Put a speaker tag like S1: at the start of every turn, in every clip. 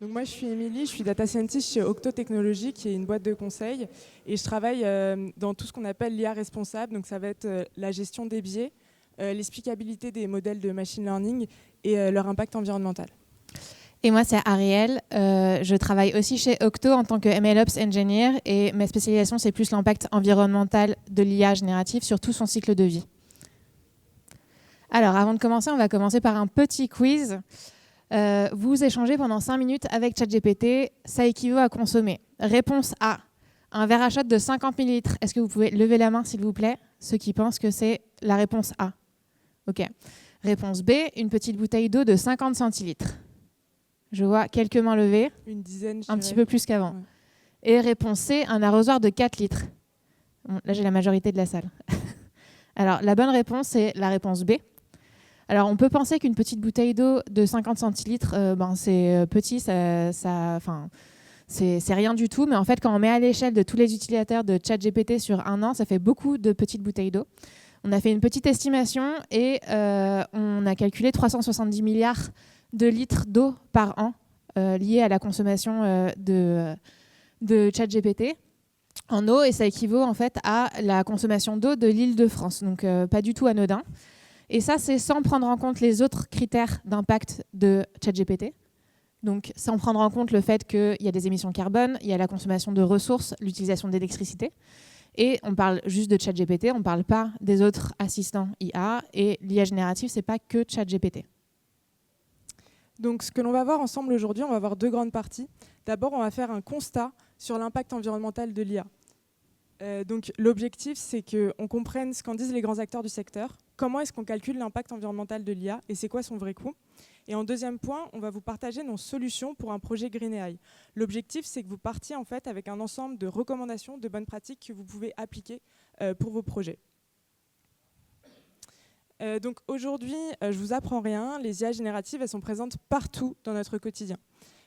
S1: Donc moi, je suis Émilie, je suis data scientist chez Octo Technologies, qui est une boîte de conseil. Et je travaille dans tout ce qu'on appelle l'IA responsable. Donc ça va être la gestion des biais, l'explicabilité des modèles de machine learning et leur impact environnemental.
S2: Et moi, c'est Ariel. Je travaille aussi chez Octo en tant que MLOps Engineer. Et ma spécialisation, c'est plus l'impact environnemental de l'IA générative sur tout son cycle de vie. Alors, avant de commencer, on va commencer par un petit quiz. Vous échangez pendant 5 minutes avec ChatGPT, ça équivaut à consommer. Réponse A, un verre à shot de 50 ml. Est-ce que vous pouvez lever la main, s'il vous plaît, ceux qui pensent que c'est la réponse A? OK. Réponse B, une petite bouteille d'eau de 50 centilitres. Je vois quelques mains levées.
S1: Une dizaine, je
S2: un
S1: dirais.
S2: petit peu plus qu'avant.
S1: Ouais.
S2: Et réponse C, un arrosoir de 4 litres. Bon, là, j'ai la majorité de la salle. Alors, la bonne réponse, c'est la réponse B. Alors, on peut penser qu'une petite bouteille d'eau de 50 centilitres, c'est petit, c'est rien du tout. Mais en fait, quand on met à l'échelle de tous les utilisateurs de ChatGPT sur un an, ça fait beaucoup de petites bouteilles d'eau. On a fait une petite estimation et on a calculé 370 milliards de litres d'eau par an liés à la consommation de ChatGPT en eau. Et ça équivaut en fait à la consommation d'eau de l'Île-de-France. Donc, pas du tout anodin. Et ça, c'est sans prendre en compte les autres critères d'impact de ChatGPT. Donc, sans prendre en compte le fait qu'il y a des émissions carbone, il y a la consommation de ressources, l'utilisation d'électricité. Et on parle juste de ChatGPT, on ne parle pas des autres assistants IA. Et l'IA générative, ce n'est pas que ChatGPT.
S1: Donc, ce que l'on va voir ensemble aujourd'hui, on va voir deux grandes parties. D'abord, on va faire un constat sur l'impact environnemental de l'IA. Donc, l'objectif, c'est qu'on comprenne ce qu'en disent les grands acteurs du secteur, comment est-ce qu'on calcule l'impact environnemental de l'IA et c'est quoi son vrai coût. Et en deuxième point, on va vous partager nos solutions pour un projet GreenAI. L'objectif, c'est que vous partiez en fait avec un ensemble de recommandations, de bonnes pratiques que vous pouvez appliquer pour vos projets. Donc aujourd'hui, je vous apprends rien, les IA génératives, elles sont présentes partout dans notre quotidien.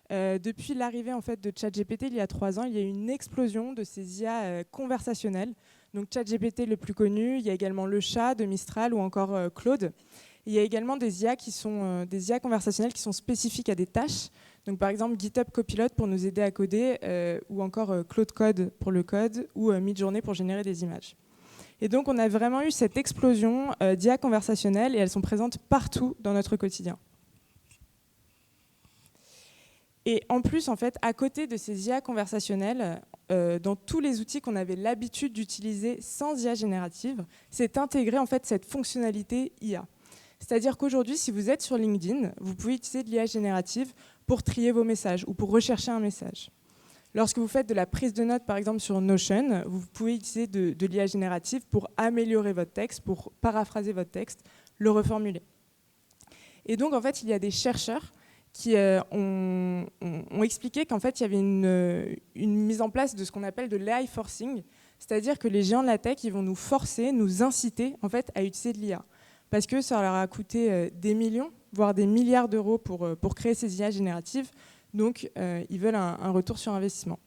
S1: Depuis l'arrivée en fait, de ChatGPT il y a 3 ans, il y a eu une explosion de ces IA conversationnelles. Donc ChatGPT le plus connu, il y a également le chat de Mistral ou encore Claude. Il y a également des IA qui sont des IA conversationnelles qui sont spécifiques à des tâches. Donc par exemple GitHub Copilot pour nous aider à coder, ou encore Claude Code pour le code, ou Midjourney pour générer des images. Et donc on a vraiment eu cette explosion d'IA conversationnelles et elles sont présentes partout dans notre quotidien. Et en plus, en fait, à côté de ces IA conversationnelles, dans tous les outils qu'on avait l'habitude d'utiliser sans IA générative, c'est intégré en fait cette fonctionnalité IA. C'est-à-dire qu'aujourd'hui, si vous êtes sur LinkedIn, vous pouvez utiliser de l'IA générative pour trier vos messages ou pour rechercher un message. Lorsque vous faites de la prise de notes, par exemple sur Notion, vous pouvez utiliser de l'IA générative pour améliorer votre texte, pour paraphraser votre texte, le reformuler. Et donc, en fait, il y a des chercheurs qui ont expliqué qu'en fait, il y avait une mise en place de ce qu'on appelle de l'AI forcing, c'est-à-dire que les géants de la tech, ils vont nous forcer, nous inciter en fait, à utiliser de l'IA. Parce que ça leur a coûté des millions, voire des milliards d'euros pour créer ces IA génératives. Donc, ils veulent un retour sur investissement.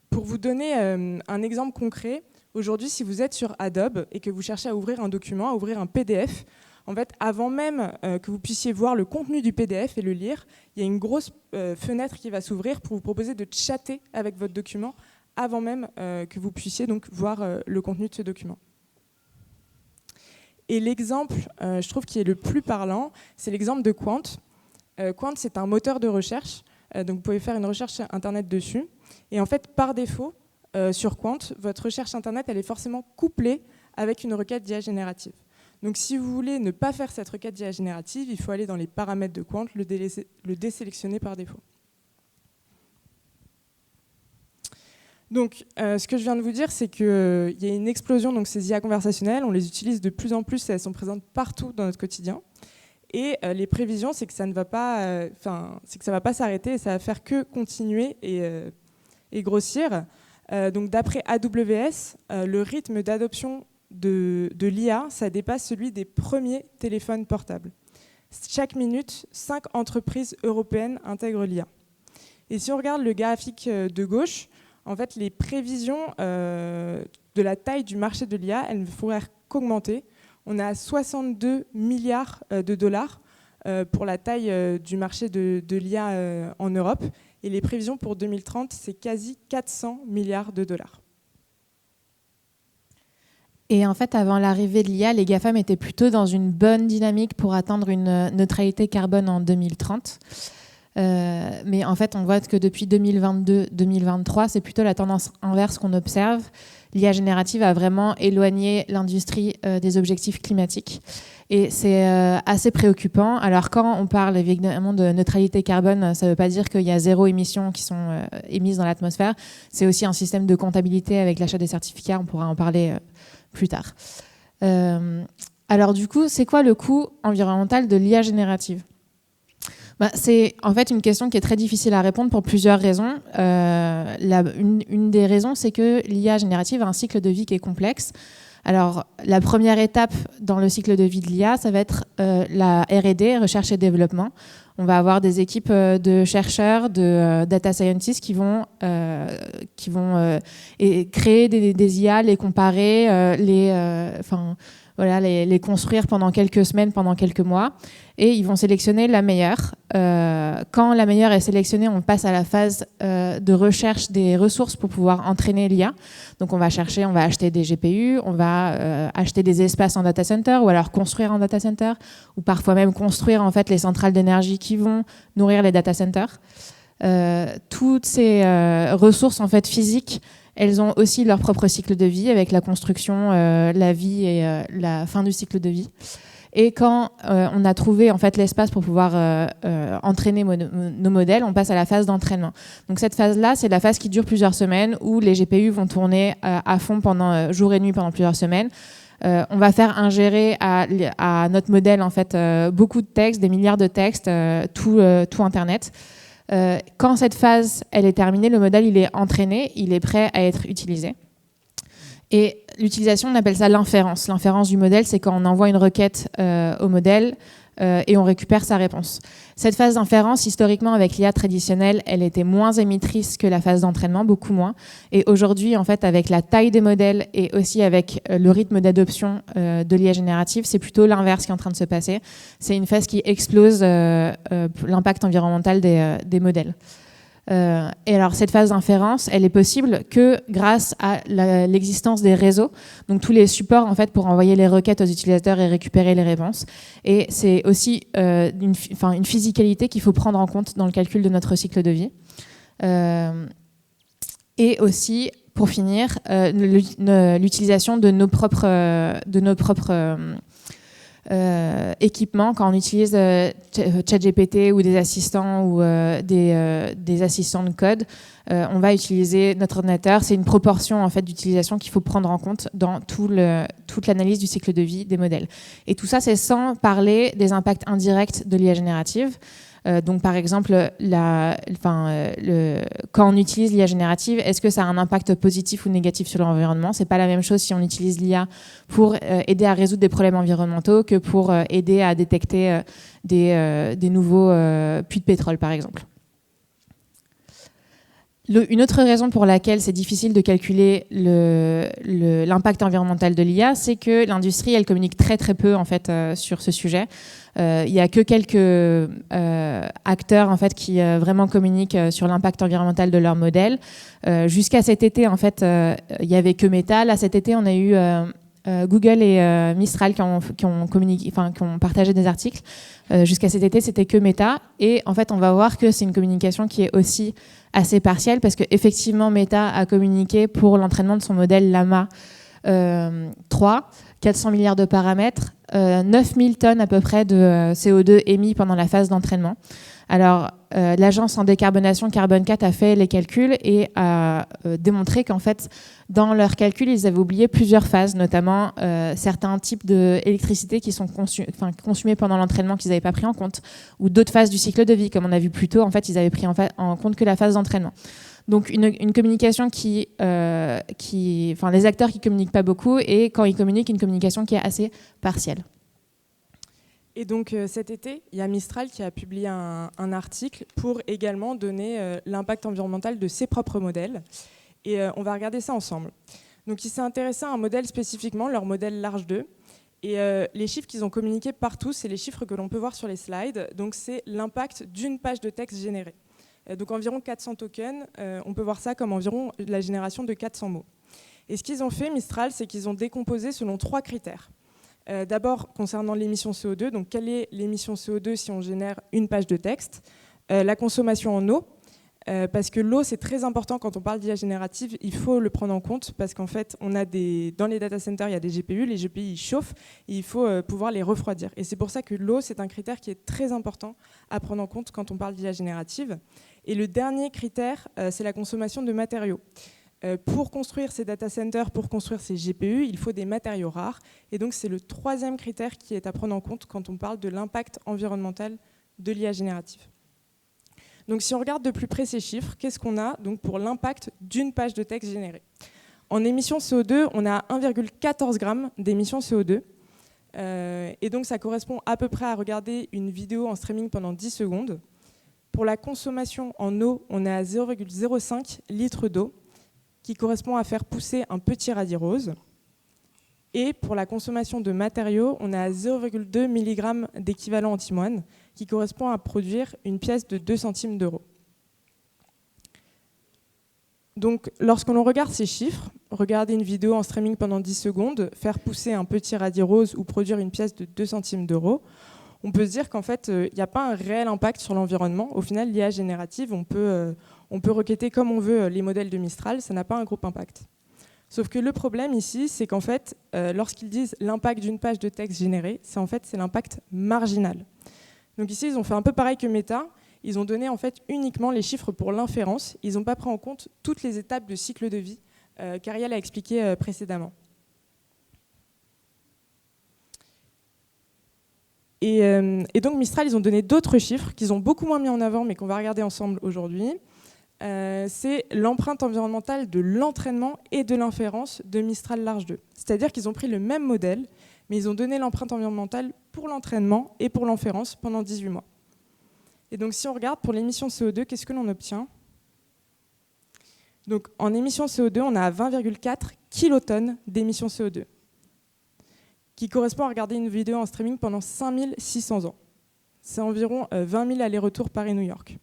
S1: Pour vous donner un exemple concret, aujourd'hui, si vous êtes sur Adobe et que vous cherchez à ouvrir un document, à ouvrir un PDF, en fait, avant même que vous puissiez voir le contenu du PDF et le lire, il y a une grosse fenêtre qui va s'ouvrir pour vous proposer de chatter avec votre document avant même que vous puissiez donc voir le contenu de ce document. Et l'exemple, je trouve, qui est le plus parlant, c'est l'exemple de Qwant. Qwant, c'est un moteur de recherche, donc vous pouvez faire une recherche Internet dessus. Et en fait, par défaut, sur Qwant, votre recherche Internet, elle est forcément couplée avec une requête d'IA générative. Donc si vous voulez ne pas faire cette requête d'IA générative, il faut aller dans les paramètres de Qwant, le désélectionner par défaut. Donc ce que je viens de vous dire, c'est qu'il y a une explosion de ces IA conversationnelles, on les utilise de plus en plus, elles sont présentes partout dans notre quotidien. Et les prévisions, c'est que ça ne va pas, ça va pas s'arrêter et ça va faire que continuer et grossir. Donc d'après AWS, le rythme d'adoption de l'IA, ça dépasse celui des premiers téléphones portables. Chaque minute, 5 entreprises européennes intègrent l'IA. Et si on regarde le graphique de gauche, en fait, les prévisions de la taille du marché de l'IA, elles ne pourraient qu'augmenter. On est à 62 milliards de dollars pour la taille du marché de l'IA en Europe. Et les prévisions pour 2030, c'est quasi 400 milliards de dollars.
S2: Et en fait, avant l'arrivée de l'IA, les GAFAM étaient plutôt dans une bonne dynamique pour atteindre une neutralité carbone en 2030. Mais en fait, on voit que depuis 2022-2023, c'est plutôt la tendance inverse qu'on observe. L'IA générative a vraiment éloigné l'industrie des objectifs climatiques. Et c'est assez préoccupant. Alors, quand on parle évidemment de neutralité carbone, ça ne veut pas dire qu'il y a 0 émissions qui sont émises dans l'atmosphère. C'est aussi un système de comptabilité avec l'achat des certificats. On pourra en parler plus tard. Alors, du coup, c'est quoi le coût environnemental de l'IA générative ? C'est en fait une question qui est très difficile à répondre pour plusieurs raisons. Une des raisons, c'est que l'IA générative a un cycle de vie qui est complexe. Alors, la première étape dans le cycle de vie de l'IA, ça va être la R&D, recherche et développement. On va avoir des équipes de chercheurs, de data scientists qui vont créer des IA, les comparer, les construire pendant quelques semaines, pendant quelques mois, et ils vont sélectionner la meilleure. Quand la meilleure est sélectionnée, on passe à la phase de recherche des ressources pour pouvoir entraîner l'IA. Donc on va acheter des GPU, on va acheter des espaces en data center, ou alors construire un data center, ou parfois même construire en fait les centrales d'énergie qui vont nourrir les data centers. Toutes ces ressources en fait physiques, elles ont aussi leur propre cycle de vie avec la construction, la vie et la fin du cycle de vie. Et quand on a trouvé en fait l'espace pour pouvoir entraîner nos modèles, on passe à la phase d'entraînement. Donc cette phase-là, c'est la phase qui dure plusieurs semaines où les GPU vont tourner à fond pendant jour et nuit pendant plusieurs semaines. On va faire ingérer à notre modèle en fait beaucoup de textes, des milliards de textes, tout Internet. Quand cette phase elle est terminée, le modèle il est entraîné, il est prêt à être utilisé. Et l'utilisation, on appelle ça l'inférence. L'inférence du modèle, c'est quand on envoie une requête au modèle et on récupère sa réponse. Cette phase d'inférence, historiquement, avec l'IA traditionnelle, elle était moins émettrice que la phase d'entraînement, beaucoup moins. Et aujourd'hui, en fait, avec la taille des modèles et aussi avec le rythme d'adoption de l'IA générative, c'est plutôt l'inverse qui est en train de se passer. C'est une phase qui explose l'impact environnemental des modèles. Et alors cette phase d'inférence, elle est possible que grâce à l'existence des réseaux, donc tous les supports en fait pour envoyer les requêtes aux utilisateurs et récupérer les réponses. Et c'est aussi une physicalité qu'il faut prendre en compte dans le calcul de notre cycle de vie. Et aussi, pour finir, l'utilisation de nos propres équipements, quand on utilise ChatGPT ou des assistants ou des assistants de code, on va utiliser notre ordinateur. C'est une proportion en fait d'utilisation qu'il faut prendre en compte dans toute l'analyse du cycle de vie des modèles. Et tout ça, c'est sans parler des impacts indirects de l'IA générative. Donc par exemple, quand on utilise l'IA générative, est-ce que ça a un impact positif ou négatif sur l'environnement ? C'est pas la même chose si on utilise l'IA pour aider à résoudre des problèmes environnementaux que pour aider à détecter des nouveaux puits de pétrole, par exemple. Une autre raison pour laquelle c'est difficile de calculer l'impact environnemental de l'IA, c'est que l'industrie, elle communique très très peu en fait sur ce sujet. Il n'y a que quelques acteurs en fait qui vraiment communiquent sur l'impact environnemental de leur modèle. Jusqu'à cet été, en fait, il n'y avait que Meta. Là, cet été, on a eu Google et Mistral qui ont partagé des articles. Jusqu'à cet été, c'était que Meta. Et en fait, on va voir que c'est une communication qui est aussi assez partielle parce qu'effectivement, Meta a communiqué pour l'entraînement de son modèle Llama 3, 400 milliards de paramètres, 9000 tonnes à peu près de CO2 émis pendant la phase d'entraînement. Alors, l'agence en décarbonation Carbone 4 a fait les calculs et a démontré qu'en fait, dans leurs calculs, ils avaient oublié plusieurs phases, notamment certains types d'électricité qui sont consommés pendant l'entraînement qu'ils n'avaient pas pris en compte, ou d'autres phases du cycle de vie, comme on a vu plus tôt, en fait, ils avaient pris en compte que la phase d'entraînement. Donc une communication les acteurs qui communiquent pas beaucoup, et quand ils communiquent, une communication qui est assez partielle.
S1: Et donc cet été, il y a Mistral qui a publié un article pour également donner l'impact environnemental de ses propres modèles. Et on va regarder ça ensemble. Donc il s'est intéressé à un modèle spécifiquement, leur modèle Large 2. Et les chiffres qu'ils ont communiqués partout, c'est les chiffres que l'on peut voir sur les slides. Donc c'est l'impact d'une page de texte générée. Donc environ 400 tokens, on peut voir ça comme environ la génération de 400 mots. Et ce qu'ils ont fait, Mistral, c'est qu'ils ont décomposé selon 3 critères. D'abord, concernant l'émission CO2, donc quelle est l'émission CO2 si on génère une page de texte, la consommation en eau, parce que l'eau, c'est très important quand on parle d'IA générative, il faut le prendre en compte, parce qu'en fait, dans les data centers, il y a des GPU, les GPU ils chauffent, et il faut pouvoir les refroidir. Et c'est pour ça que l'eau, c'est un critère qui est très important à prendre en compte quand on parle d'IA générative. Et le dernier critère, c'est la consommation de matériaux. Pour construire ces data centers, pour construire ces GPU, il faut des matériaux rares. Et donc, c'est le 3e critère qui est à prendre en compte quand on parle de l'impact environnemental de l'IA générative. Donc, si on regarde de plus près ces chiffres, qu'est-ce qu'on a donc pour l'impact d'une page de texte générée? En émissions CO2, on a 1,14 g d'émissions CO2. Et donc, ça correspond à peu près à regarder une vidéo en streaming pendant 10 secondes. Pour la consommation en eau, on est à 0,05 litres d'eau, qui correspond à faire pousser un petit radis rose. Et pour la consommation de matériaux, on est à 0,2 mg d'équivalent antimoine, qui correspond à produire une pièce de 2 centimes d'euros. Donc, lorsqu'on regarde ces chiffres, regarder une vidéo en streaming pendant 10 secondes, faire pousser un petit radis rose ou produire une pièce de 2 centimes d'euros, on peut se dire qu'en fait, il n'y a pas un réel impact sur l'environnement. Au final, l'IA générative, on peut requêter comme on veut les modèles de Mistral, ça n'a pas un gros impact. Sauf que le problème ici, c'est qu'en fait, lorsqu'ils disent l'impact d'une page de texte générée, c'est l'impact marginal. Donc ici, ils ont fait un peu pareil que Meta. Ils ont donné en fait uniquement les chiffres pour l'inférence. Ils n'ont pas pris en compte toutes les étapes de cycle de vie qu'Ariel a expliqué précédemment. Et donc Mistral, ils ont donné d'autres chiffres qu'ils ont beaucoup moins mis en avant, mais qu'on va regarder ensemble aujourd'hui. C'est l'empreinte environnementale de l'entraînement et de l'inférence de Mistral Large 2. C'est-à-dire qu'ils ont pris le même modèle, mais ils ont donné l'empreinte environnementale pour l'entraînement et pour l'inférence pendant 18 mois. Et donc si on regarde pour l'émission CO2, qu'est-ce que l'on obtient? Donc en émission CO2, on a 20,4 kilotonnes d'émissions CO2, qui correspond à regarder une vidéo en streaming pendant 5600 ans. C'est environ 20 000 allers-retours Paris-New York.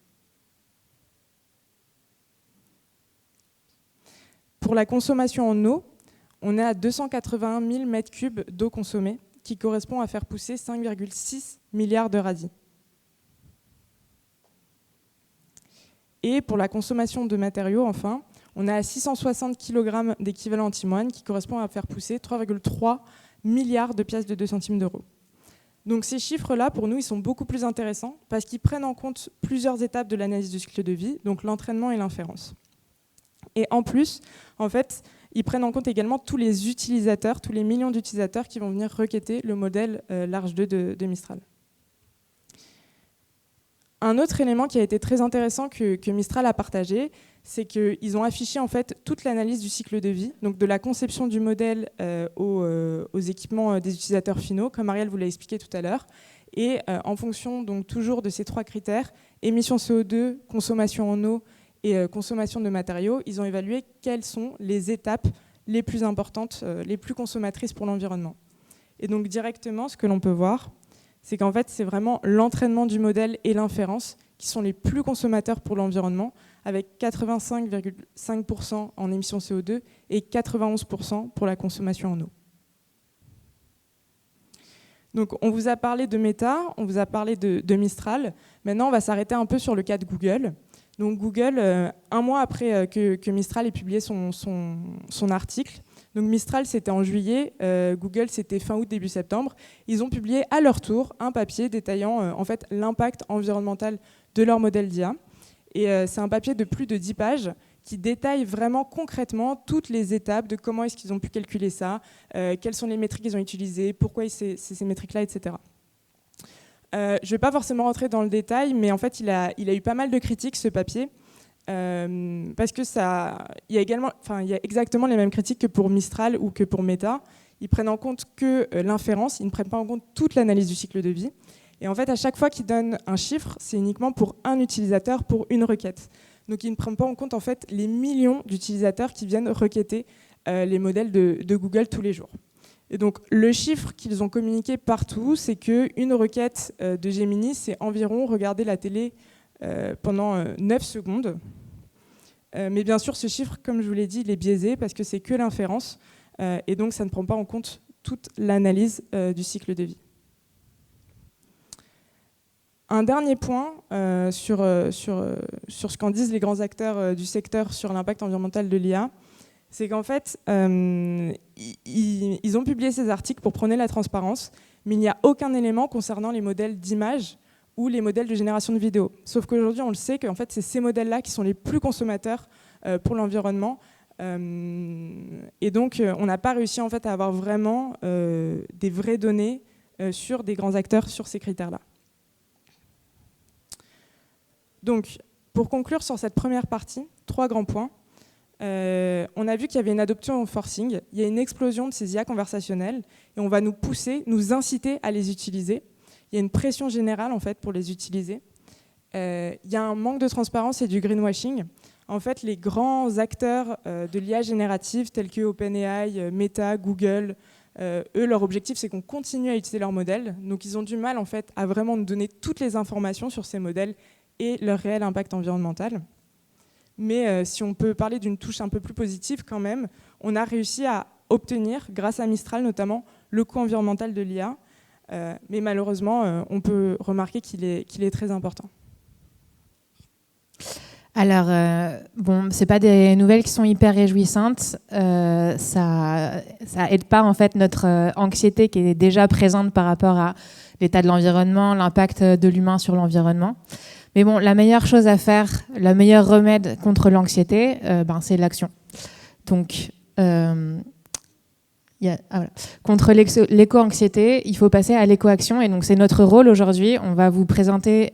S1: Pour la consommation en eau, on est à 281 000 m3 d'eau consommée, qui correspond à faire pousser 5,6 milliards de radis. Et pour la consommation de matériaux, enfin, on est à 660 kg d'équivalent antimoine, qui correspond à faire pousser 3,3 milliards de pièces de 2 centimes d'euros. Donc ces chiffres-là, pour nous, ils sont beaucoup plus intéressants parce qu'ils prennent en compte plusieurs étapes de l'analyse du cycle de vie, donc l'entraînement et l'inférence. Et en plus, en fait, ils prennent en compte également tous les utilisateurs, tous les millions d'utilisateurs qui vont venir requêter le modèle Large 2 de Mistral. Un autre élément qui a été très intéressant que Mistral a partagé, c'est qu'ils ont affiché en fait toute l'analyse du cycle de vie, donc de la conception du modèle aux équipements des utilisateurs finaux, comme Ariel vous l'a expliqué tout à l'heure, et en fonction donc toujours de ces 3 critères, émissions CO2, consommation en eau et consommation de matériaux, ils ont évalué quelles sont les étapes les plus importantes, les plus consommatrices pour l'environnement. Et donc directement, ce que l'on peut voir, c'est qu'en fait, c'est vraiment l'entraînement du modèle et l'inférence qui sont les plus consommateurs pour l'environnement, avec 85,5% en émissions CO2 et 91% pour la consommation en eau. Donc, on vous a parlé de Meta, on vous a parlé de Mistral. Maintenant, on va s'arrêter un peu sur le cas de Google. Donc, Google, un mois après que Mistral ait publié son article, donc Mistral, c'était en juillet, Google, c'était fin août, début septembre. Ils ont publié à leur tour un papier détaillant en fait, l'impact environnemental de leur modèle d'IA. Et c'est un papier de plus de 10 pages qui détaille vraiment concrètement toutes les étapes de comment est-ce qu'ils ont pu calculer ça, quelles sont les métriques qu'ils ont utilisées, pourquoi c'est ces métriques-là, etc. Je ne vais pas forcément rentrer dans le détail, mais en fait, il a eu pas mal de critiques, ce papier. Parce que il y a exactement les mêmes critiques que pour Mistral ou que pour Meta. Ils prennent en compte que l'inférence, ils ne prennent pas en compte toute l'analyse du cycle de vie. Et en fait, à chaque fois qu'ils donnent un chiffre, c'est uniquement pour un utilisateur, pour une requête. Donc ils ne prennent pas en compte en fait, les millions d'utilisateurs qui viennent requêter les modèles de Google tous les jours. Et donc, le chiffre qu'ils ont communiqué partout, c'est qu'une requête de Gemini, c'est environ regarder la télé pendant 9 secondes. Mais bien sûr, ce chiffre, comme je vous l'ai dit, il est biaisé parce que c'est que l'inférence. Et donc, ça ne prend pas en compte toute l'analyse du cycle de vie. Un dernier point sur ce qu'en disent les grands acteurs du secteur sur l'impact environnemental de l'IA, c'est qu'en fait, ils ont publié ces articles pour prôner la transparence, mais il n'y a aucun élément concernant les modèles d'image ou les modèles de génération de vidéos. Sauf qu'aujourd'hui, on le sait qu'en fait, c'est ces modèles-là qui sont les plus consommateurs pour l'environnement. Et donc, on n'a pas réussi en fait, à avoir vraiment des vraies données sur des grands acteurs sur ces critères-là. Donc, pour conclure sur cette première partie, 3 grands points. On a vu qu'il y avait une adoption au forcing, il y a une explosion de ces IA conversationnelles et on va nous pousser, nous inciter à les utiliser. Il y a une pression générale en fait, pour les utiliser. Il y a un manque de transparence et du greenwashing. En fait, les grands acteurs de l'IA générative tels que OpenAI, Meta, Google, eux, leur objectif, c'est qu'on continue à utiliser leurs modèles. Donc, ils ont du mal en fait, à vraiment nous donner toutes les informations sur ces modèles et leur réel impact environnemental. Mais si on peut parler d'une touche un peu plus positive quand même, on a réussi à obtenir, grâce à Mistral notamment, le coût environnemental de l'IA. Mais malheureusement, on peut remarquer qu'il est très important.
S2: Alors, bon, c'est pas des nouvelles qui sont hyper réjouissantes. Ça aide pas en fait notre anxiété qui est déjà présente par rapport à l'état de l'environnement, l'impact de l'humain sur l'environnement. Mais bon, la meilleure chose à faire, le meilleur remède contre l'anxiété, c'est l'action. Donc, contre l'éco-anxiété, il faut passer à l'éco-action. Et donc, c'est notre rôle aujourd'hui. On va vous présenter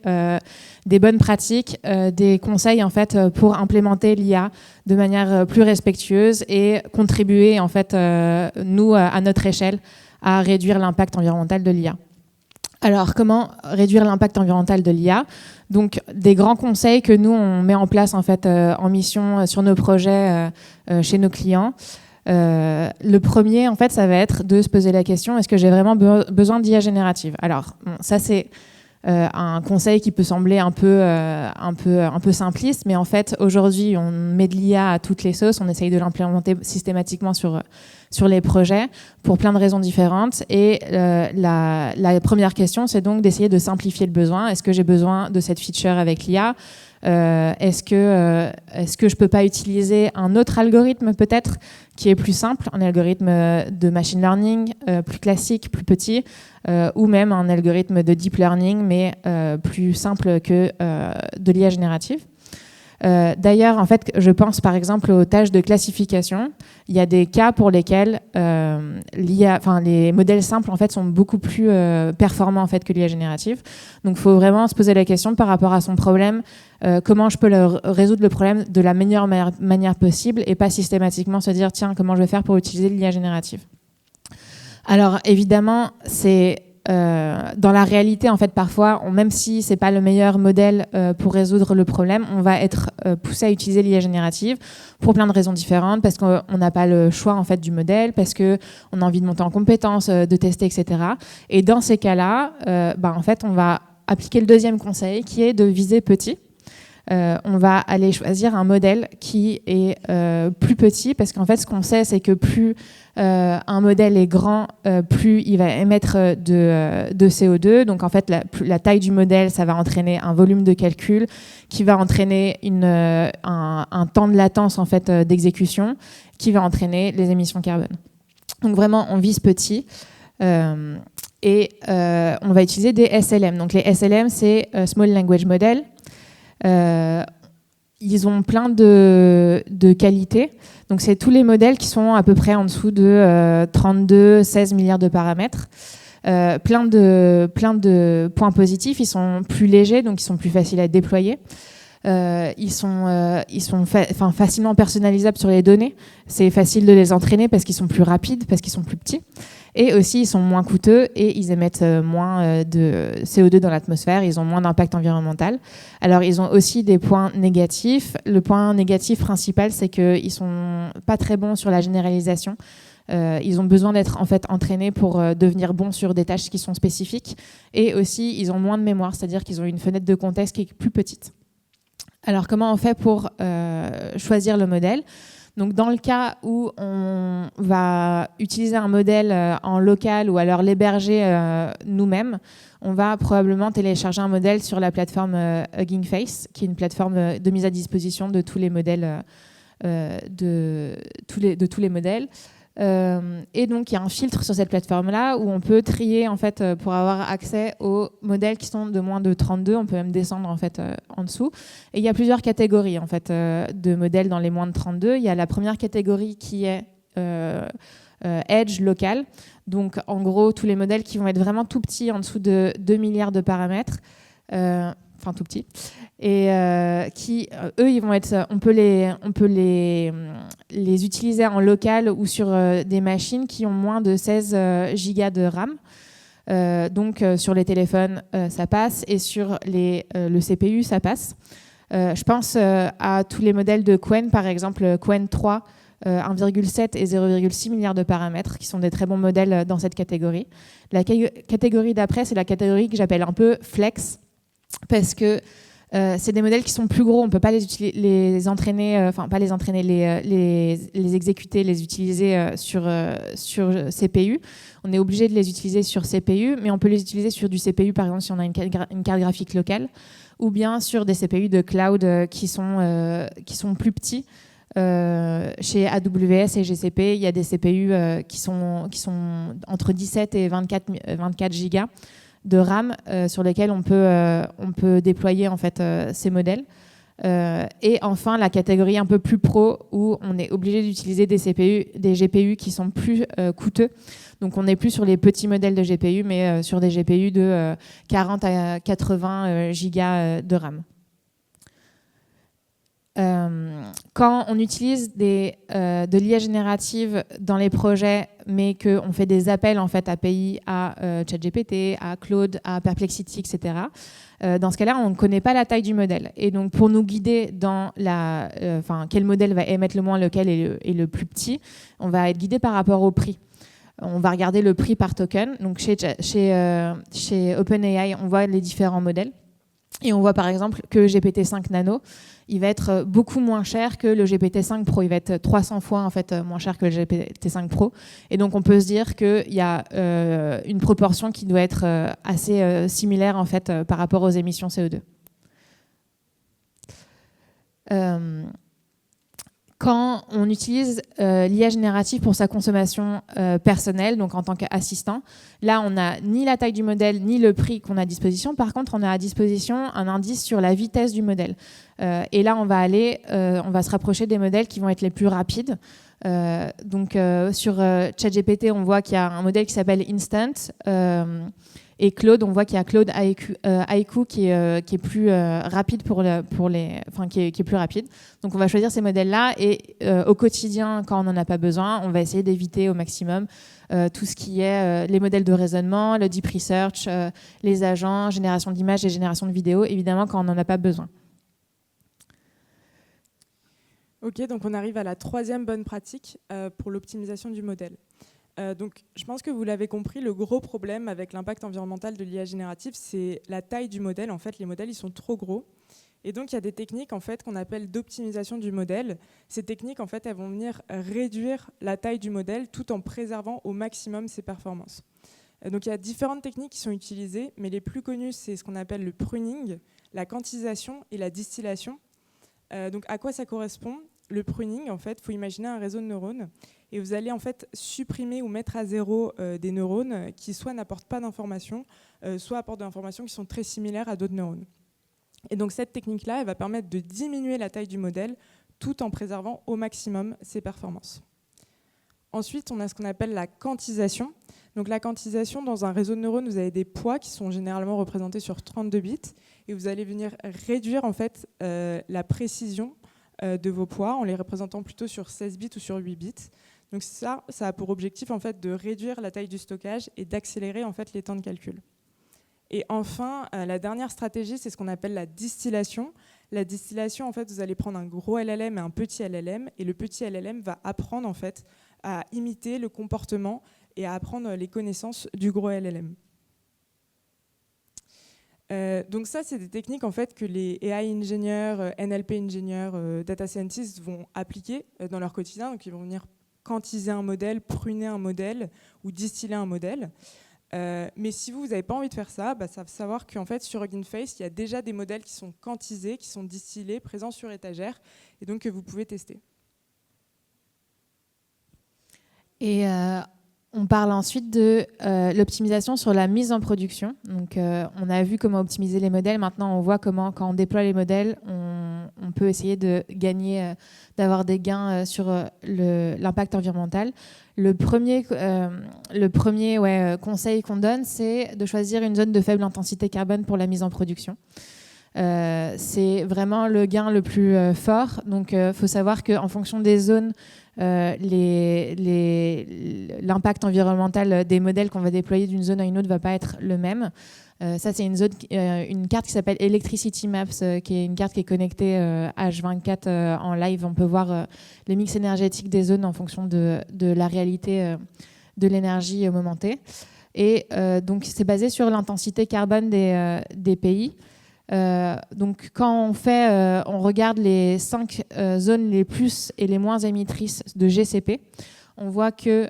S2: des bonnes pratiques, des conseils en fait, pour implémenter l'IA de manière plus respectueuse et contribuer, en fait, nous, à notre échelle, à réduire l'impact environnemental de l'IA. Alors, comment réduire l'impact environnemental de l'IA ? Donc, des grands conseils que nous, on met en place en, fait, en mission sur nos projets chez nos clients. Le premier, en fait, ça va être de se poser la question, est-ce que j'ai vraiment besoin d'IA générative ? Alors, bon, ça, c'est un conseil qui peut sembler un peu simpliste, mais en fait, aujourd'hui, on met de l'IA à toutes les sauces, on essaye de l'implémenter systématiquement sur les projets pour plein de raisons différentes. Et la première question, c'est donc d'essayer de simplifier le besoin. Est-ce que j'ai besoin de cette feature avec l'IA ? Est-ce que je ne peux pas utiliser un autre algorithme peut-être qui est plus simple, un algorithme de machine learning plus classique, plus petit, ou même un algorithme de deep learning mais plus simple que de l'IA générative. D'ailleurs, en fait, je pense par exemple aux tâches de classification. Il y a des cas pour lesquels les modèles simples en fait, sont beaucoup plus performants en fait, que l'IA générative. Donc, il faut vraiment se poser la question par rapport à son problème, comment je peux résoudre le problème de la meilleure manière possible et pas systématiquement se dire tiens, comment je vais faire pour utiliser l'IA générative. Alors, évidemment, c'est dans la réalité, en fait, parfois, même si ce n'est pas le meilleur modèle pour résoudre le problème, on va être poussé à utiliser l'IA générative pour plein de raisons différentes, parce qu'on n'a pas le choix en fait, du modèle, parce qu'on a envie de monter en compétences, de tester, etc. Et dans ces cas-là, en fait, on va appliquer le deuxième conseil, qui est de viser petit. On va aller choisir un modèle qui est plus petit, parce qu'en fait, ce qu'on sait, c'est que plus un modèle est grand, plus il va émettre de CO2. Donc, en fait, la taille du modèle, ça va entraîner un volume de calcul qui va entraîner un temps de latence en fait, d'exécution qui va entraîner les émissions carbone. Donc, vraiment, on vise petit. Et on va utiliser des SLM. Donc, les SLM, c'est Small Language Model. Ils ont plein de qualités. Donc, c'est tous les modèles qui sont à peu près en dessous de 16 milliards de paramètres. Plein de points positifs. Ils sont plus légers, donc ils sont plus faciles à déployer. Ils sont facilement personnalisables sur les données. C'est facile de les entraîner parce qu'ils sont plus rapides, parce qu'ils sont plus petits. Et aussi, ils sont moins coûteux et ils émettent moins de CO2 dans l'atmosphère. Ils ont moins d'impact environnemental. Alors, ils ont aussi des points négatifs. Le point négatif principal, c'est qu'ils ne sont pas très bons sur la généralisation. Ils ont besoin d'être en fait entraînés pour devenir bons sur des tâches qui sont spécifiques. Et aussi, ils ont moins de mémoire, c'est-à-dire qu'ils ont une fenêtre de contexte qui est plus petite. Alors, comment on fait pour choisir le modèle ? Donc, dans le cas où on va utiliser un modèle en local ou alors l'héberger nous-mêmes, on va probablement télécharger un modèle sur la plateforme Hugging Face, qui est une plateforme de mise à disposition de tous les modèles. De tous les modèles. Et donc, il y a un filtre sur cette plateforme-là où on peut trier en fait, pour avoir accès aux modèles qui sont de moins de 32. On peut même descendre en, fait, en dessous. Et il y a plusieurs catégories en fait, de modèles dans les moins de 32. Il y a la première catégorie qui est Edge local. Donc, en gros, tous les modèles qui vont être vraiment tout petits, en dessous de 2 milliards de paramètres. Enfin, tout petits. Et qui, eux, ils vont être, on peut les utiliser en local ou sur des machines qui ont moins de 16 gigas de RAM. Donc, sur les téléphones, ça passe, et sur le CPU, ça passe. Je pense à tous les modèles de Qwen, par exemple, Qwen 3, 1,7 et 0,6 milliards de paramètres, qui sont des très bons modèles dans cette catégorie. La catégorie d'après, c'est la catégorie que j'appelle un peu flex, parce que c'est des modèles qui sont plus gros, on ne peut pas les entraîner, enfin pas les entraîner, les exécuter, les utiliser sur CPU. On est obligé de les utiliser sur CPU, mais on peut les utiliser sur du CPU, par exemple si on a une carte graphique locale, ou bien sur des CPU de cloud qui sont plus petits. Chez AWS et GCP, il y a des CPU qui sont entre 17 et 24 gigas de RAM sur lesquels on peut déployer en fait, ces modèles. Et enfin, la catégorie un peu plus pro, où on est obligé d'utiliser des GPU qui sont plus coûteux. Donc, on n'est plus sur les petits modèles de GPU, mais sur des GPU de 40 à 80 gigas de RAM. Quand on utilise de l'IA générative dans les projets, mais qu'on fait des appels en fait, API à ChatGPT, à Claude, à Perplexity, etc., dans ce cas-là, on ne connaît pas la taille du modèle. Et donc, pour nous guider dans quel modèle va émettre le moins, lequel est le plus petit, on va être guidé par rapport au prix. On va regarder le prix par token. Donc, chez OpenAI, on voit les différents modèles. Et on voit par exemple que GPT-5 Nano, il va être beaucoup moins cher que le GPT-5 Pro. Il va être 300 fois en fait, moins cher que le GPT-5 Pro. Et donc, on peut se dire qu'il y a une proportion qui doit être assez similaire en fait, par rapport aux émissions CO2. Quand on utilise l'IA générative pour sa consommation personnelle, donc en tant qu'assistant, là, on n'a ni la taille du modèle, ni le prix qu'on a à disposition. Par contre, on a à disposition un indice sur la vitesse du modèle. Et là, on va se rapprocher des modèles qui vont être les plus rapides. Donc, sur ChatGPT, on voit qu'il y a un modèle qui s'appelle Instant. Et Claude, on voit qu'il y a Claude Haiku qui est plus rapide qui est plus rapide. Donc on va choisir ces modèles-là et au quotidien, quand on n'en a pas besoin, on va essayer d'éviter au maximum tout ce qui est les modèles de raisonnement, le deep research, les agents, génération d'images et génération de vidéos, évidemment quand on n'en a pas besoin.
S1: Ok, donc on arrive à la troisième bonne pratique pour l'optimisation du modèle. Donc, je pense que vous l'avez compris, le gros problème avec l'impact environnemental de l'IA générative, c'est la taille du modèle. En fait, les modèles, ils sont trop gros. Et donc, il y a des techniques en fait, qu'on appelle d'optimisation du modèle. Ces techniques, en fait, elles vont venir réduire la taille du modèle tout en préservant au maximum ses performances. Donc, il y a différentes techniques qui sont utilisées, mais les plus connues, c'est ce qu'on appelle le pruning, la quantisation et la distillation. Donc, à quoi ça correspond ? Le pruning, en fait, il faut imaginer un réseau de neurones et vous allez en fait supprimer ou mettre à zéro des neurones qui soit n'apportent pas d'informations, soit apportent des informations qui sont très similaires à d'autres neurones. Et donc cette technique-là, elle va permettre de diminuer la taille du modèle tout en préservant au maximum ses performances. Ensuite, on a ce qu'on appelle la quantisation. Donc la quantisation, dans un réseau de neurones, vous avez des poids qui sont généralement représentés sur 32 bits et vous allez venir réduire en fait la précision de vos poids en les représentant plutôt sur 16 bits ou sur 8 bits. Donc ça a pour objectif en fait, de réduire la taille du stockage et d'accélérer en fait, les temps de calcul. Et enfin, la dernière stratégie, c'est ce qu'on appelle la distillation. La distillation, en fait, vous allez prendre un gros LLM et un petit LLM, et le petit LLM va apprendre en fait, à imiter le comportement et à apprendre les connaissances du gros LLM. Donc ça, c'est des techniques en fait, que les AI ingénieurs, NLP ingénieurs, data scientists vont appliquer dans leur quotidien. Donc ils vont venir quantiser un modèle, pruner un modèle ou distiller un modèle. Mais si vous n'avez pas envie de faire ça, ça faut savoir qu'en fait, sur Hugging Face, il y a déjà des modèles qui sont quantisés, qui sont distillés, présents sur étagère, et donc que vous pouvez tester.
S2: Et on parle ensuite de l'optimisation sur la mise en production. Donc, on a vu comment optimiser les modèles. Maintenant, on voit comment, quand on déploie les modèles, on peut essayer de gagner, d'avoir des gains sur l'impact environnemental. Le premier conseil qu'on donne, c'est de choisir une zone de faible intensité carbone pour la mise en production. C'est vraiment le gain le plus fort. Donc, il faut savoir qu'en fonction des zones, l'impact environnemental des modèles qu'on va déployer d'une zone à une autre ne va pas être le même. Ça, c'est une carte qui s'appelle Electricity Maps, qui est une carte qui est connectée H24 en live. On peut voir les mix énergétiques des zones en fonction de la réalité de l'énergie au moment T. Et donc, c'est basé sur l'intensité carbone des pays. Donc quand on regarde les 5 zones les plus et les moins émettrices de GCP, on voit que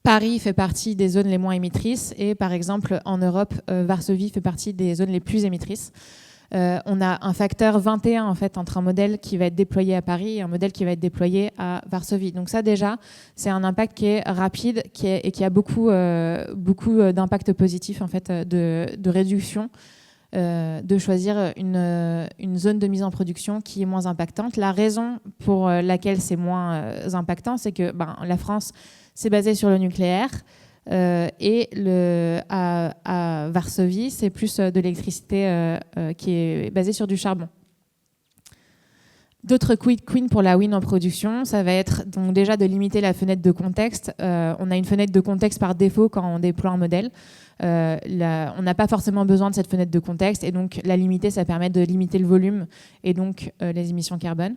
S2: Paris fait partie des zones les moins émettrices et par exemple en Europe, Varsovie fait partie des zones les plus émettrices. On a un facteur 21 en fait, entre un modèle qui va être déployé à Paris et un modèle qui va être déployé à Varsovie. Donc ça déjà, c'est un impact qui est rapide et qui a beaucoup d'impact positif en fait, de réduction. De choisir une zone de mise en production qui est moins impactante. La raison pour laquelle c'est moins impactant, c'est que la France, c'est basé sur le nucléaire et à Varsovie, c'est plus de l'électricité qui est basée sur du charbon. D'autres quick wins pour la win en production, ça va être donc déjà de limiter la fenêtre de contexte. On a une fenêtre de contexte par défaut quand on déploie un modèle. On n'a pas forcément besoin de cette fenêtre de contexte et donc la limiter, ça permet de limiter le volume et donc les émissions carbone.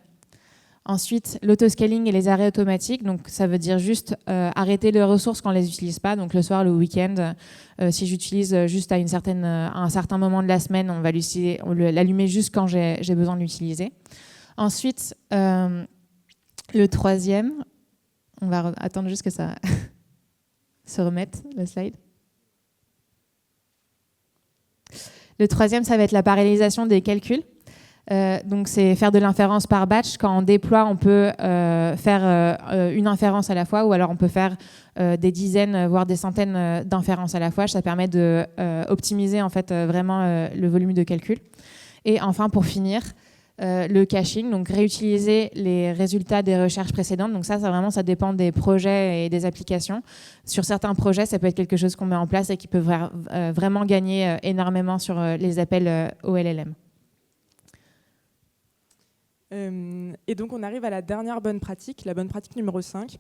S2: Ensuite, l'autoscaling et les arrêts automatiques. Donc, ça veut dire juste arrêter les ressources quand on ne les utilise pas. Donc, le soir, le week-end, si j'utilise juste à un certain moment de la semaine, on va l'allumer juste quand j'ai besoin de l'utiliser. Ensuite, le troisième, on va attendre juste que ça se remette, le slide. Le troisième, ça va être la parallélisation des calculs. Donc, c'est faire de l'inférence par batch. Quand on déploie, on peut faire une inférence à la fois ou alors on peut faire des dizaines, voire des centaines d'inférences à la fois. Ça permet d'optimiser en fait, vraiment le volume de calcul. Et enfin, pour finir, le caching, donc réutiliser les résultats des recherches précédentes. Donc ça vraiment, ça dépend des projets et des applications. Sur certains projets, ça peut être quelque chose qu'on met en place et qui peut vraiment gagner énormément sur les appels au LLM.
S1: Et donc, on arrive à la dernière bonne pratique, la bonne pratique numéro 5.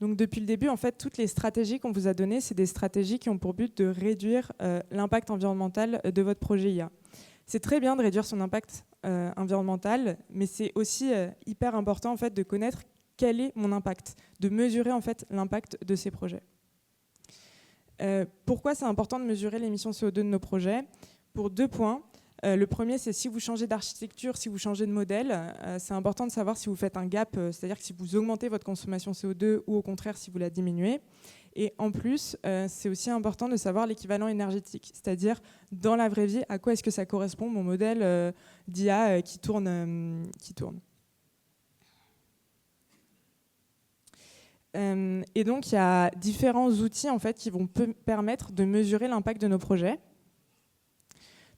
S1: Donc, depuis le début, en fait, toutes les stratégies qu'on vous a données, c'est des stratégies qui ont pour but de réduire l'impact environnemental de votre projet IA. C'est très bien de réduire son impact environnemental, mais c'est aussi hyper important en fait, de connaître quel est mon impact, de mesurer en fait, l'impact de ces projets. Pourquoi c'est important de mesurer l'émission CO2 de nos projets? Pour 2 points. Le premier, c'est si vous changez d'architecture, si vous changez de modèle, c'est important de savoir si vous faites un gap, c'est-à-dire que si vous augmentez votre consommation CO2 ou au contraire si vous la diminuez. Et en plus, c'est aussi important de savoir l'équivalent énergétique, c'est-à-dire dans la vraie vie, à quoi est-ce que ça correspond mon modèle d'IA qui tourne. Et donc, il y a différents outils en fait, qui vont permettre de mesurer l'impact de nos projets.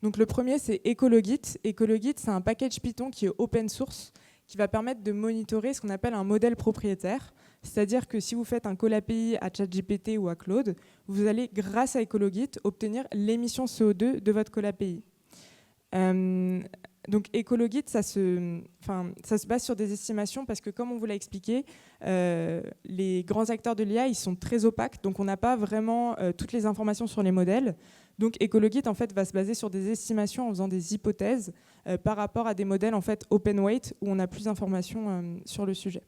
S1: Donc, le premier, c'est Ecologit. Ecologit, c'est un package Python qui est open source, qui va permettre de monitorer ce qu'on appelle un modèle propriétaire. C'est-à-dire que si vous faites un call API à ChatGPT ou à Claude, vous allez, grâce à Ecologit, obtenir l'émission CO2 de votre call API. Donc Ecologit, ça se base sur des estimations parce que, comme on vous l'a expliqué, les grands acteurs de l'IA, ils sont très opaques, donc on n'a pas vraiment toutes les informations sur les modèles. Donc Ecologit, en fait, va se baser sur des estimations en faisant des hypothèses par rapport à des modèles en fait, open weight où on a plus d'informations sur le sujet.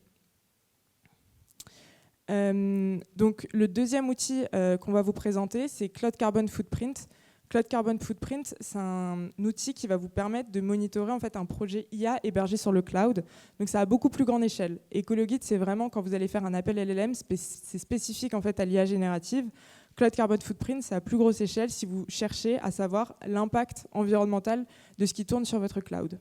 S1: Donc, le deuxième outil qu'on va vous présenter, c'est Cloud Carbon Footprint. Cloud Carbon Footprint, c'est un outil qui va vous permettre de monitorer en fait, un projet IA hébergé sur le cloud. Donc, ça a beaucoup plus grande échelle. EcoloGuide, c'est vraiment quand vous allez faire un appel LLM, c'est spécifique en fait, à l'IA générative. Cloud Carbon Footprint, c'est à plus grosse échelle si vous cherchez à savoir l'impact environnemental de ce qui tourne sur votre cloud.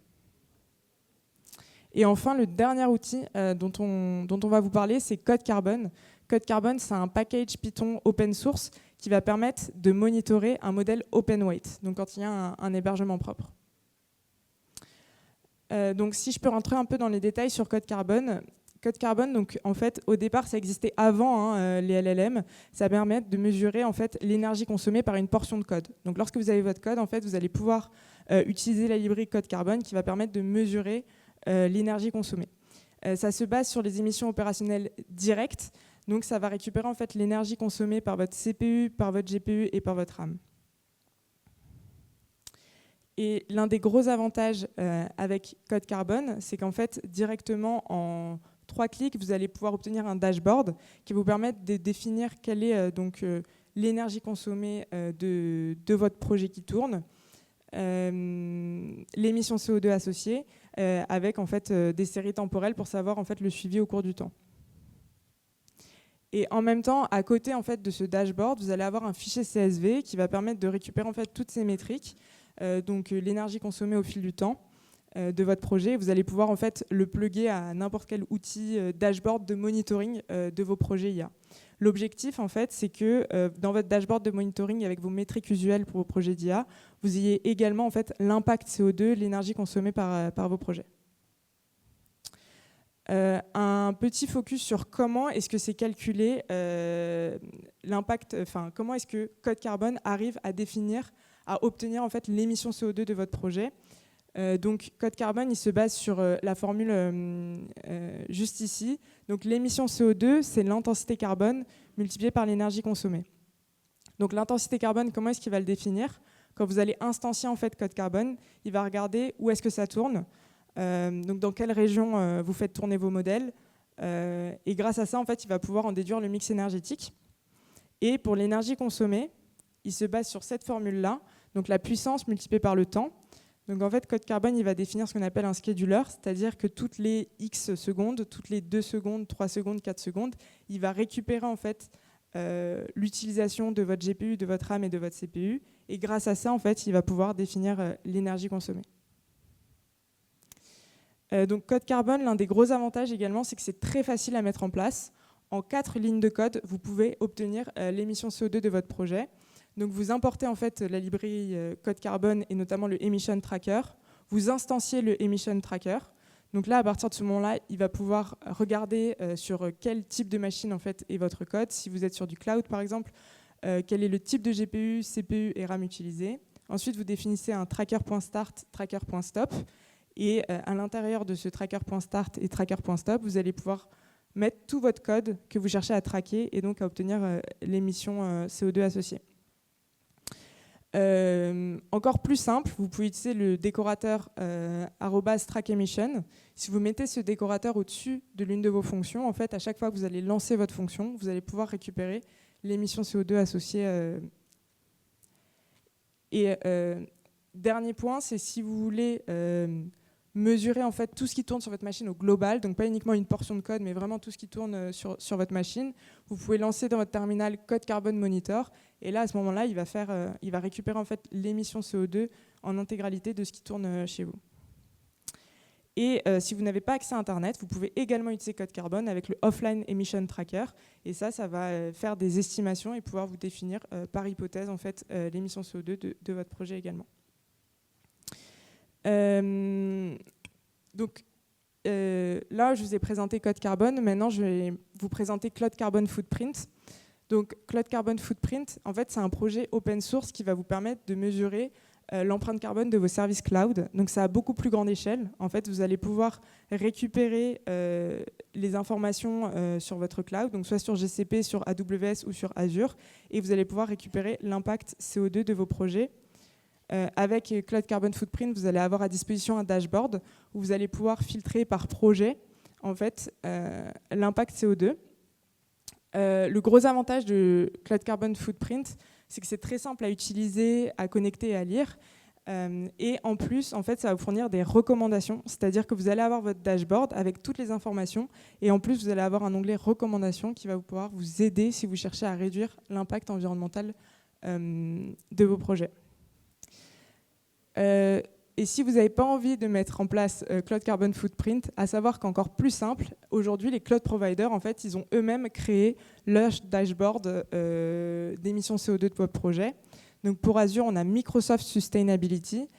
S1: Et enfin, le dernier outil dont on va vous parler, c'est Code Carbon. Code Carbon, c'est un package Python open source qui va permettre de monitorer un modèle open weight, donc quand il y a un hébergement propre. Donc si je peux rentrer un peu dans les détails sur Code Carbon, donc en fait, au départ, ça existait avant les LLM. Ça permet de mesurer en fait l'énergie consommée par une portion de code. Donc lorsque vous avez votre code, en fait, vous allez pouvoir utiliser la librairie Code Carbon qui va permettre de mesurer l'énergie consommée. Ça se base sur les émissions opérationnelles directes. Donc ça va récupérer en fait l'énergie consommée par votre CPU, par votre GPU et par votre RAM. Et l'un des gros avantages avec Code Carbon, c'est qu'en fait, directement en 3 clics, vous allez pouvoir obtenir un dashboard qui va vous permettre de définir quelle est l'énergie consommée de votre projet qui tourne, l'émission CO2 associée, avec en fait, des séries temporelles pour savoir en fait, le suivi au cours du temps. Et en même temps, à côté en fait, de ce dashboard, vous allez avoir un fichier CSV qui va permettre de récupérer en fait, toutes ces métriques, donc l'énergie consommée au fil du temps de votre projet. Vous allez pouvoir en fait, le plugger à n'importe quel outil dashboard de monitoring de vos projets IA. L'objectif, en fait, c'est que dans votre dashboard de monitoring avec vos métriques usuelles pour vos projets d'IA, vous ayez également en fait, l'impact CO2, l'énergie consommée par vos projets. Un petit focus sur comment est-ce que c'est calculé l'impact, comment est-ce que Code Carbon arrive à définir, à obtenir en fait l'émission CO2 de votre projet. Donc Code Carbon, il se base sur la formule juste ici. Donc l'émission CO2, c'est l'intensité carbone multipliée par l'énergie consommée. Donc l'intensité carbone, comment est-ce qu'il va le définir? Quand vous allez instancier en fait Code Carbon, il va regarder où est-ce que ça tourne. Donc dans quelle région vous faites tourner vos modèles, et grâce à ça en fait il va pouvoir en déduire le mix énergétique. Et pour l'énergie consommée, il se base sur cette formule là, donc la puissance multipliée par le temps. Donc en fait Code Carbon il va définir ce qu'on appelle un scheduler, c'est-à-dire que toutes les X secondes, toutes les 2 secondes, 3 secondes, 4 secondes, il va récupérer en fait l'utilisation de votre GPU, de votre RAM et de votre CPU, et grâce à ça en fait il va pouvoir définir l'énergie consommée. Donc Code Carbon, l'un des gros avantages également, c'est que c'est très facile à mettre en place. En 4 lignes de code, vous pouvez obtenir l'émission CO2 de votre projet. Donc vous importez en fait la librairie Code Carbon et notamment le Emission Tracker. Vous instanciez le Emission Tracker. Donc là, à partir de ce moment-là, il va pouvoir regarder sur quel type de machine en fait est votre code. Si vous êtes sur du cloud par exemple, quel est le type de GPU, CPU et RAM utilisé. Ensuite, vous définissez un tracker.start, tracker.stop. Et à l'intérieur de ce tracker.start et tracker.stop, vous allez pouvoir mettre tout votre code que vous cherchez à traquer et donc à obtenir l'émission CO2 associée. Encore plus simple, vous pouvez utiliser le décorateur @trackEmission. Si vous mettez ce décorateur au-dessus de l'une de vos fonctions, en fait, à chaque fois que vous allez lancer votre fonction, vous allez pouvoir récupérer l'émission CO2 associée. Dernier point, c'est si vous voulez mesurer en fait tout ce qui tourne sur votre machine au global, donc pas uniquement une portion de code, mais vraiment tout ce qui tourne sur votre machine. Vous pouvez lancer dans votre terminal Code Carbon Monitor, et là à ce moment-là, il va récupérer en fait l'émission CO2 en intégralité de ce qui tourne chez vous. Et si vous n'avez pas accès à Internet, vous pouvez également utiliser Code Carbon avec le Offline Emission Tracker, et ça va faire des estimations et pouvoir vous définir par hypothèse en fait l'émission CO2 de votre projet également. Donc là, je vous ai présenté Code Carbon. Maintenant, je vais vous présenter Cloud Carbon Footprint. Donc, Cloud Carbon Footprint, en fait, c'est un projet open source qui va vous permettre de mesurer l'empreinte carbone de vos services cloud. Donc, ça a beaucoup plus grande échelle. En fait, vous allez pouvoir récupérer les informations sur votre cloud, donc soit sur GCP, sur AWS ou sur Azure, et vous allez pouvoir récupérer l'impact CO2 de vos projets. Avec Cloud Carbon Footprint, vous allez avoir à disposition un dashboard où vous allez pouvoir filtrer par projet en fait, l'impact CO2. Le gros avantage de Cloud Carbon Footprint, c'est que c'est très simple à utiliser, à connecter et à lire. Et en plus, en fait, ça va vous fournir des recommandations, c'est-à-dire que vous allez avoir votre dashboard avec toutes les informations, et en plus, vous allez avoir un onglet recommandations qui va pouvoir vous aider si vous cherchez à réduire l'impact environnemental de vos projets. Et si vous n'avez pas envie de mettre en place Cloud Carbon Footprint, à savoir qu'encore plus simple, aujourd'hui, les cloud providers, en fait, ils ont eux-mêmes créé leur dashboard d'émissions CO2 de votre projet. Donc pour Azure, on a Microsoft Sustainability.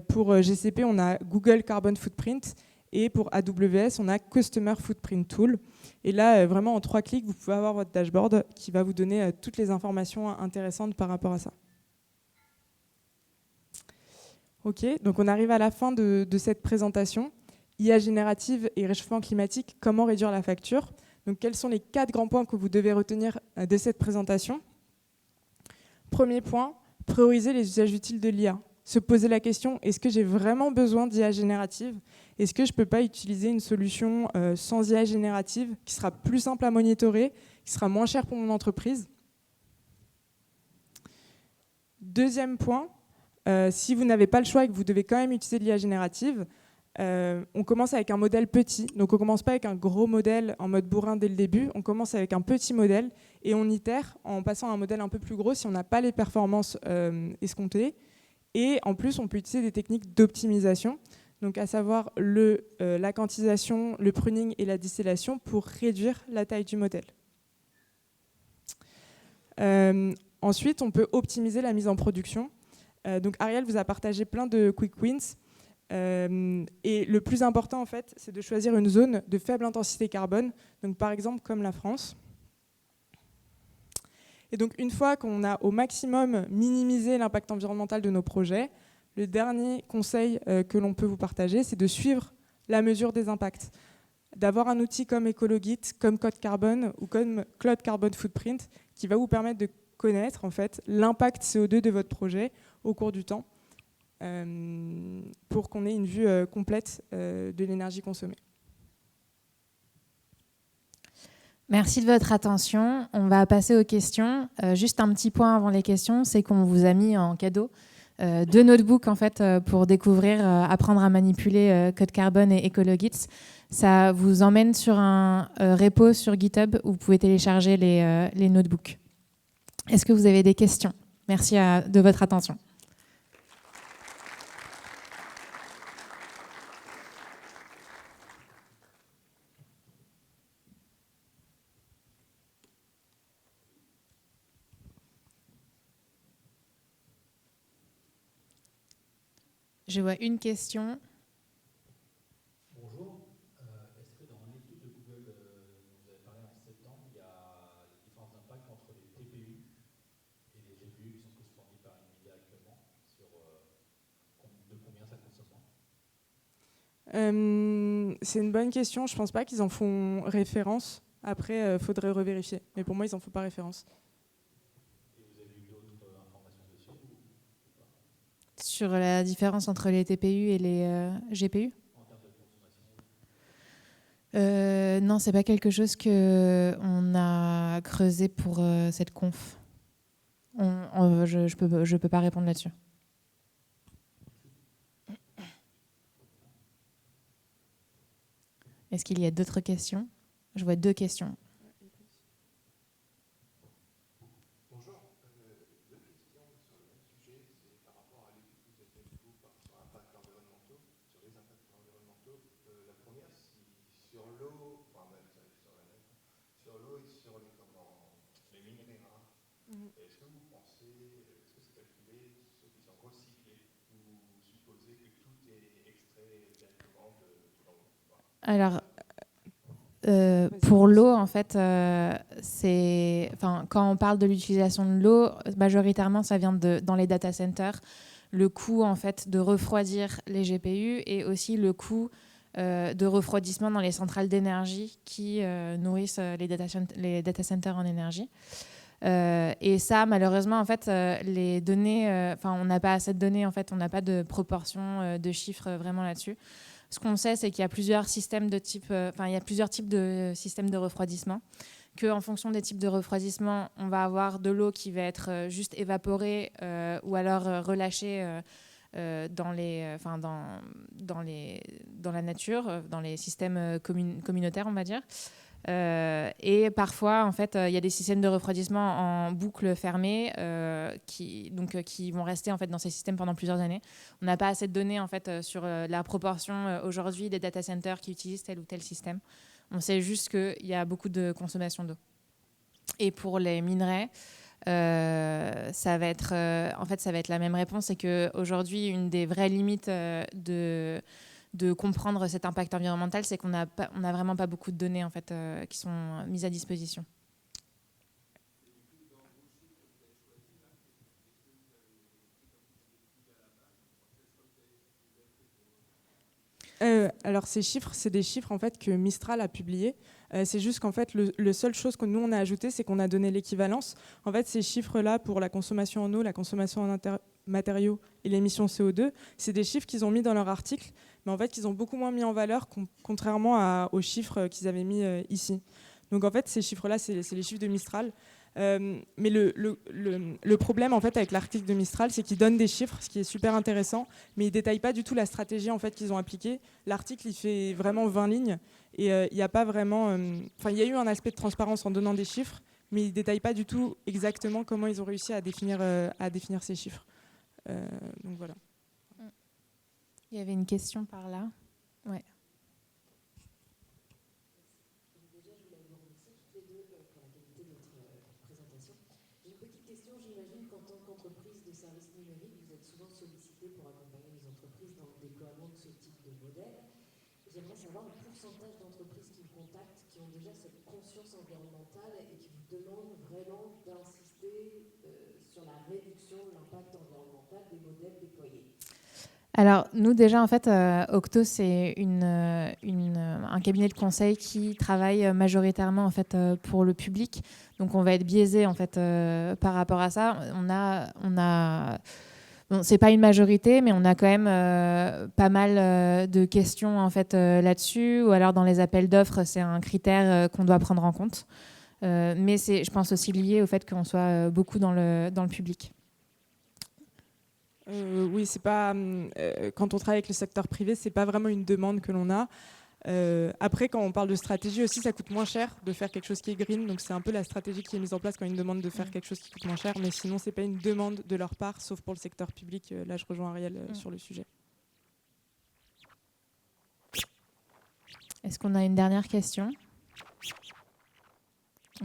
S1: Pour GCP, on a Google Carbon Footprint. Et pour AWS, on a Customer Footprint Tool. Et là, vraiment, en 3 clics, vous pouvez avoir votre dashboard qui va vous donner toutes les informations intéressantes par rapport à ça. Ok, donc on arrive à la fin de cette présentation. IA générative et réchauffement climatique, comment réduire la facture? Donc quels sont les 4 grands points que vous devez retenir de cette présentation? Premier point, prioriser les usages utiles de l'IA. Se poser la question, est-ce que j'ai vraiment besoin d'IA générative? Est-ce que je ne peux pas utiliser une solution sans IA générative qui sera plus simple à monitorer, qui sera moins chère pour mon entreprise? Deuxième point, si vous n'avez pas le choix et que vous devez quand même utiliser l'IA générative, on commence avec un modèle petit. Donc on ne commence pas avec un gros modèle en mode bourrin dès le début, on commence avec un petit modèle et on itère en passant à un modèle un peu plus gros si on n'a pas les performances escomptées. Et en plus, on peut utiliser des techniques d'optimisation, donc à savoir la quantisation, le pruning et la distillation pour réduire la taille du modèle. Ensuite, on peut optimiser la mise en production. Donc Ariel vous a partagé plein de quick wins. Et le plus important, en fait, c'est de choisir une zone de faible intensité carbone, donc par exemple comme la France. Et donc une fois qu'on a au maximum minimisé l'impact environnemental de nos projets, le dernier conseil que l'on peut vous partager, c'est de suivre la mesure des impacts. D'avoir un outil comme EcoloGit, comme Code Carbon ou comme Cloud Carbon Footprint qui va vous permettre de connaître en fait, l'impact CO2 de votre projet au cours du temps. Pour qu'on ait une vue complète de l'énergie consommée.
S2: Merci de votre attention. On va passer aux questions. Juste un petit point avant les questions, c'est qu'on vous a mis en cadeau 2 notebooks en fait, pour découvrir, apprendre à manipuler Code Carbon et EcoloGit. Ça vous emmène sur un repo sur GitHub où vous pouvez télécharger les notebooks. Est-ce que vous avez des questions? Merci de votre attention. Je vois une question.
S3: Bonjour. Est-ce que dans l'étude de Google dont vous avez parlé en septembre, il y a les différences d'impact entre les TPU et les GPU qui sont tous fournis par NVIDIA actuellement sur de combien ça consomme?
S1: C'est une bonne question. Je ne pense pas qu'ils en font référence. Après, il faudrait revérifier. Mais pour moi, ils n'en font pas référence.
S3: Et vous avez eu d'autres informations dessus ou pas?
S2: Sur la différence entre les TPU et les GPU?
S3: En termes de consommation?
S2: Non, c'est pas quelque chose qu'on a creusé pour cette conf. Je peux pas répondre là-dessus. Est-ce qu'il y a d'autres questions? Je vois 2 questions.
S4: Bonjour. 2 questions sur le même sujet. C'est par rapport à l'étude que vous avez faite sur les impacts environnementaux. La première, c'est sur l'eau, enfin même sur la mer, sur l'eau et sur les minerais rares. Est-ce que vous pensez, est-ce que c'est calculé ceux qui sont recyclés ou vous supposez que tout est extrait directement de l'eau?
S2: Alors, pour l'eau, en fait, quand on parle de l'utilisation de l'eau, majoritairement, ça vient dans les data centers. Le coût, en fait, de refroidir les GPU et aussi le coût de refroidissement dans les centrales d'énergie qui nourrissent les data centers en énergie. Et ça, malheureusement, en fait, les données, on n'a pas assez de données, en fait, on n'a pas de proportion de chiffres vraiment là-dessus. Ce qu'on sait, c'est qu'il y a plusieurs systèmes de type, il y a plusieurs types de systèmes de refroidissement qu'en fonction des types de refroidissement, on va avoir de l'eau qui va être juste évaporée ou alors relâchée dans la nature, dans les systèmes communautaires, on va dire. Et parfois, en fait, il y a des systèmes de refroidissement en boucle fermée qui vont rester en fait dans ces systèmes pendant plusieurs années. On n'a pas assez de données en fait sur la proportion aujourd'hui des data centers qui utilisent tel ou tel système. On sait juste qu'il y a beaucoup de consommation d'eau. Et pour les minerais, ça va être la même réponse. C'est qu'aujourd'hui, une des vraies limites de comprendre cet impact environnemental, c'est qu'on n'a vraiment pas beaucoup de données en fait, qui sont mises à disposition.
S1: Alors ces chiffres, c'est des chiffres en fait que Mistral a publiés. C'est juste qu'en fait, le seule chose que nous on a ajouté, c'est qu'on a donné l'équivalence. En fait, ces chiffres-là pour la consommation en eau, la consommation en matériaux et l'émission CO2, c'est des chiffres qu'ils ont mis dans leur article, mais en fait qu'ils ont beaucoup moins mis en valeur contrairement aux chiffres qu'ils avaient mis ici. Donc en fait, ces chiffres-là, c'est les chiffres de Mistral. Mais le problème en fait avec l'article de Mistral, c'est qu'il donne des chiffres, ce qui est super intéressant, mais il détaille pas du tout la stratégie en fait qu'ils ont appliquée. L'article il fait vraiment 20 lignes et il n'y a pas vraiment, il y a eu un aspect de transparence en donnant des chiffres, mais il détaille pas du tout exactement comment ils ont réussi à définir ces chiffres. Donc voilà.
S2: Il y avait une question par là. Ouais.
S5: J'aimerais savoir le pourcentage d'entreprises qui vous contactent, qui ont déjà cette conscience environnementale et qui vous demandent vraiment d'insister sur la réduction de l'impact environnemental des modèles déployés.
S2: Alors, nous, déjà, en fait, Octo, c'est un cabinet de conseil qui travaille majoritairement en fait, pour le public. Donc, on va être biaisé en fait, par rapport à ça. Bon, c'est pas une majorité, mais on a quand même pas mal de questions en fait, là-dessus. Ou alors, dans les appels d'offres, c'est un critère qu'on doit prendre en compte. Mais c'est, je pense, aussi lié au fait qu'on soit beaucoup dans le public.
S1: Oui, c'est pas quand on travaille avec le secteur privé, c'est pas vraiment une demande que l'on a. Après, quand on parle de stratégie aussi, ça coûte moins cher de faire quelque chose qui est green. Donc c'est un peu la stratégie qui est mise en place quand ils demandent de faire quelque chose qui coûte moins cher. Mais sinon, c'est pas une demande de leur part, sauf pour le secteur public. Là, je rejoins Ariel sur le sujet.
S2: Est-ce qu'on a une dernière question ?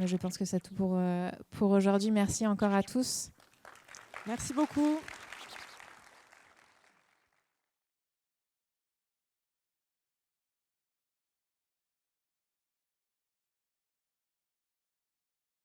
S2: Je pense que c'est tout pour aujourd'hui. Merci encore à tous.
S1: Merci beaucoup.